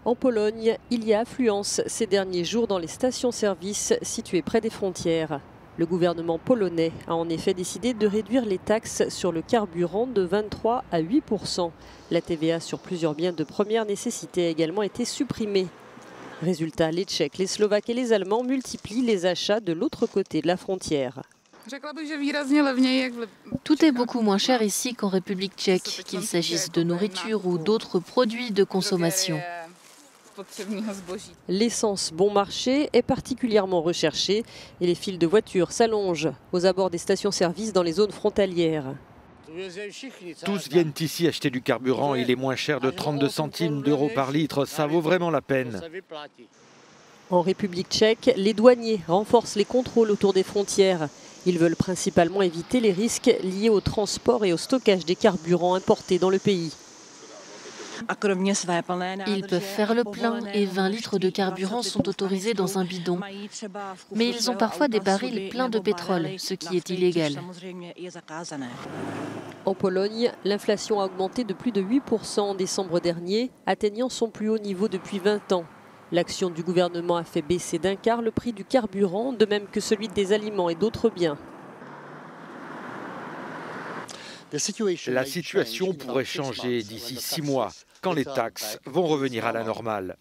En Pologne, il y a affluence ces derniers jours dans les stations-service situées près des frontières. Le gouvernement polonais a en effet décidé de réduire les taxes sur le carburant de 23 à 8%. La TVA sur plusieurs biens de première nécessité a également été supprimée. Résultat, les Tchèques, les Slovaques et les Allemands multiplient les achats de l'autre côté de la frontière. Tout est beaucoup moins cher ici qu'en République tchèque, qu'il s'agisse de nourriture ou d'autres produits de consommation. L'essence bon marché est particulièrement recherchée et les files de voitures s'allongent aux abords des stations-service dans les zones frontalières. Tous viennent ici acheter du carburant. Il est moins cher de 32 centimes d'euros par litre. Ça vaut vraiment la peine. En République tchèque, les douaniers renforcent les contrôles autour des frontières. Ils veulent principalement éviter les risques liés au transport et au stockage des carburants importés dans le pays. Ils peuvent faire le plein et 20 litres de carburant sont autorisés dans un bidon. Mais ils ont parfois des barils pleins de pétrole, ce qui est illégal. En Pologne, l'inflation a augmenté de plus de 8% en décembre dernier, atteignant son plus haut niveau depuis 20 ans. L'action du gouvernement a fait baisser d'un quart le prix du carburant, de même que celui des aliments et d'autres biens. La situation pourrait changer d'ici 6 mois, quand les taxes vont revenir à la normale.